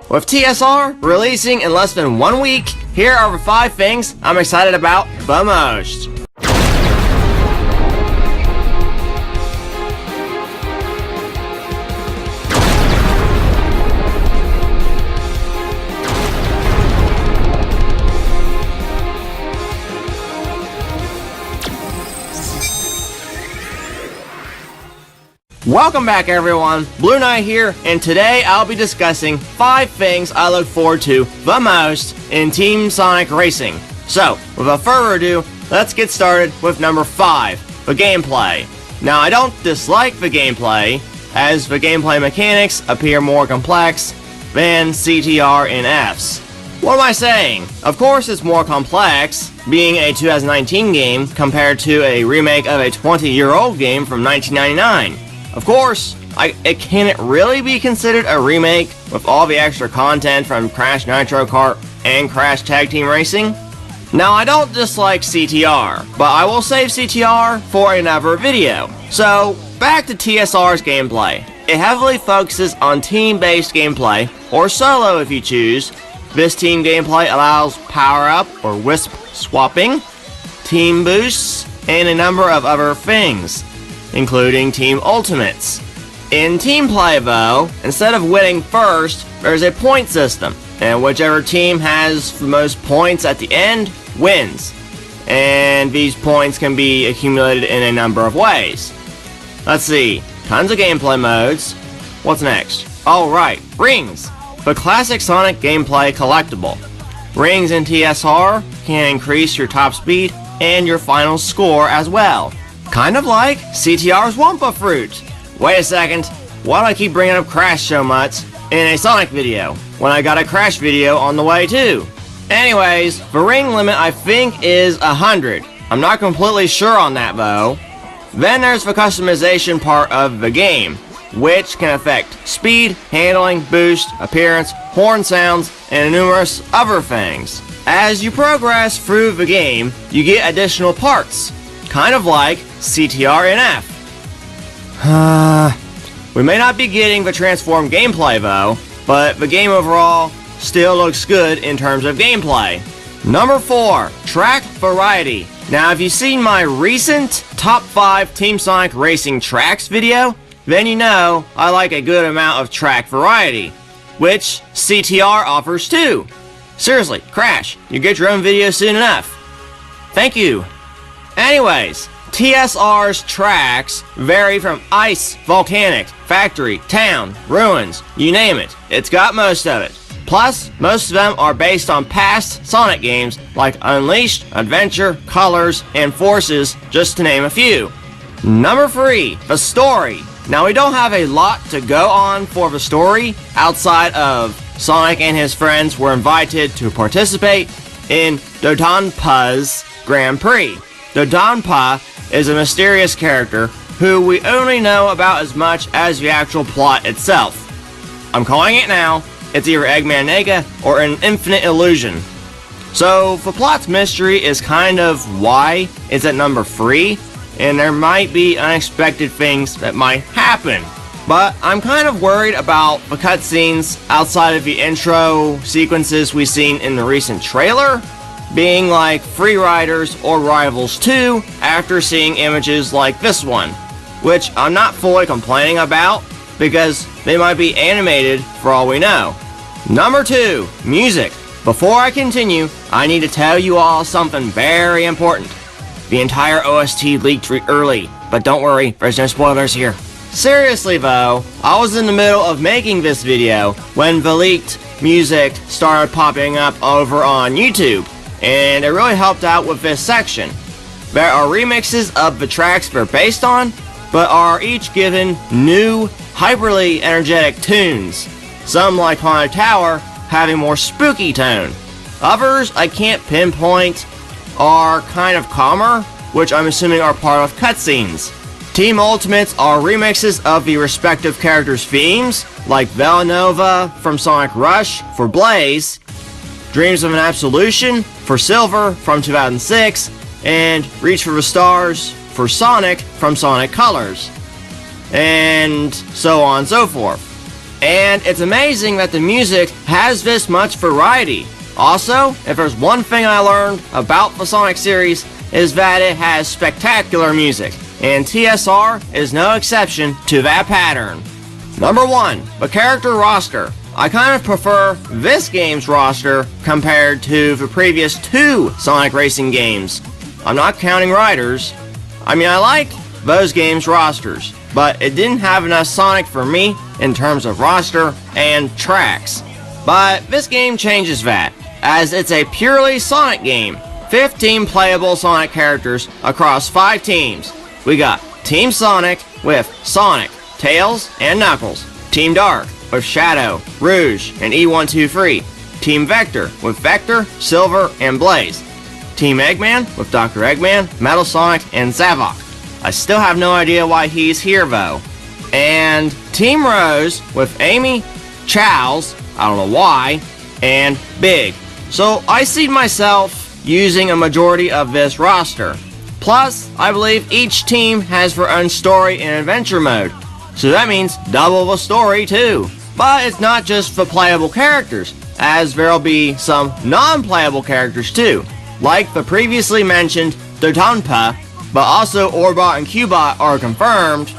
With TSR releasing in less than 1 week, here are the 5 things I'm excited about the most. Welcome back everyone, Blueknight here, and today I'll be discussing 5 things I look forward to the most in Team Sonic Racing. So, without further ado, let's get started with number 5, the gameplay. Now I don't dislike the gameplay, as the gameplay mechanics appear more complex than CTR and F's. What am I saying? Of course it's more complex, being a 2019 game compared to a remake of a 20-year-old game from 1999. Of course, it can't really be considered a remake with all the extra content from Crash Nitro Kart and Crash Tag Team Racing. Now I don't dislike CTR, but I will save CTR for another video. So, back to TSR's gameplay. It heavily focuses on team-based gameplay, or solo if you choose. This team gameplay allows power-up or Wisp swapping, team boosts, and a number of other things, including team ultimates. In team play though, instead of winning first, there's a point system, and whichever team has the most points at the end wins. And these points can be accumulated in a number of ways. Let's see, tons of gameplay modes. What's next? Oh right, rings! The classic Sonic gameplay collectible. Rings in TSR can increase your top speed and your final score as well. Kind of like CTR's Wumpa Fruit. Wait a second, why do I keep bringing up Crash so much in a Sonic video, when I got a Crash video on the way too? Anyways, the ring limit I think is 100. I'm not completely sure on that though. Then there's the customization part of the game, which can affect speed, handling, boost, appearance, horn sounds, and numerous other things. As you progress through the game, you get additional parts, kind of like CTR and F. We may not be getting the transformed gameplay though, but the game overall still looks good in terms of gameplay. Number 4, track variety. Now if you've seen my recent top 5 Team Sonic Racing tracks video, then you know I like a good amount of track variety, which CTR offers too. Seriously, Crash, you get your own video soon enough. Thank you. Anyways, TSR's tracks vary from ice, volcanic, factory, town, ruins, you name it. It's got most of it. Plus, most of them are based on past Sonic games like Unleashed, Adventure, Colors, and Forces, just to name a few. Number 3, the story. Now we don't have a lot to go on for the story, outside of Sonic and his friends were invited to participate in Dodonpa's Grand Prix. Dodonpa is a mysterious character who we only know about as much as the actual plot itself. I'm calling it now, it's either Eggman Nega or an Infinite Illusion. So the plot's mystery is kind of why it's at number 3, and there might be unexpected things that might happen. But I'm kind of worried about the cutscenes outside of the intro sequences we've seen in the recent trailer, being like Free Riders or Rivals 2 after seeing images like this one, which I'm not fully complaining about because they might be animated for all we know. Number 2, music. Before I continue, I need to tell you all something very important. The entire OST leaked early, but don't worry, there's no spoilers here. Seriously though, I was in the middle of making this video when the leaked music started popping up over on YouTube, and it really helped out with this section. There are remixes of the tracks they're based on, but are each given new, hyperly energetic tunes. Some, like Haunted Tower, having more spooky tone. Others I can't pinpoint are kind of calmer, which I'm assuming are part of cutscenes. Team Ultimates are remixes of the respective characters' themes, like Villanova from Sonic Rush for Blaze, Dreams of an Absolution for Silver from 2006, and Reach for the Stars for Sonic from Sonic Colors, and so on and so forth. And it's amazing that the music has this much variety. Also, if there's one thing I learned about the Sonic series, is that it has spectacular music, and TSR is no exception to that pattern. Number 1, the character roster. I kind of prefer this game's roster compared to the previous 2 Sonic Racing games. I'm not counting riders. I mean, I like those games' rosters, but it didn't have enough Sonic for me in terms of roster and tracks. But this game changes that, as it's a purely Sonic game. 15 playable Sonic characters across 5 teams. We got Team Sonic with Sonic, Tails, and Knuckles. Team Dark with Shadow, Rouge, and E123. Team Vector with Vector, Silver, and Blaze. Team Eggman with Dr. Eggman, Metal Sonic, and Zavok. I still have no idea why he's here though. And Team Rose with Amy, Chow's, I don't know why, and Big. So I see myself using a majority of this roster. Plus, I believe each team has their own story and adventure mode, so that means double the story too. But it's not just for playable characters, as there'll be some non-playable characters too, like the previously mentioned Dotonpa, but also Orbot and Cubot are confirmed,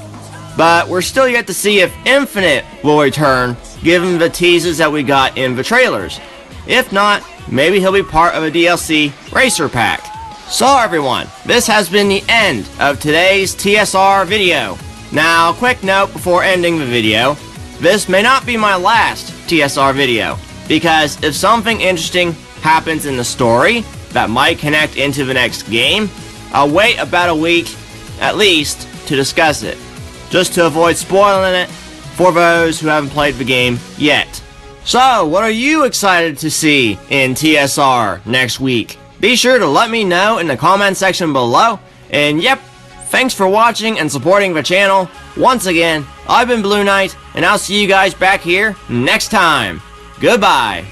but we're still yet to see if Infinite will return, given the teases that we got in the trailers. If not, maybe he'll be part of a DLC Racer Pack. So everyone, this has been the end of today's TSR video. Now, quick note before ending the video, this may not be my last TSR video, because if something interesting happens in the story that might connect into the next game, I'll wait about a week, at least, to discuss it, just to avoid spoiling it for those who haven't played the game yet. So, what are you excited to see in TSR next week? Be sure to let me know in the comment section below, and yep, thanks for watching and supporting the channel. Once again, I've been Blueknight, and I'll see you guys back here next time. Goodbye.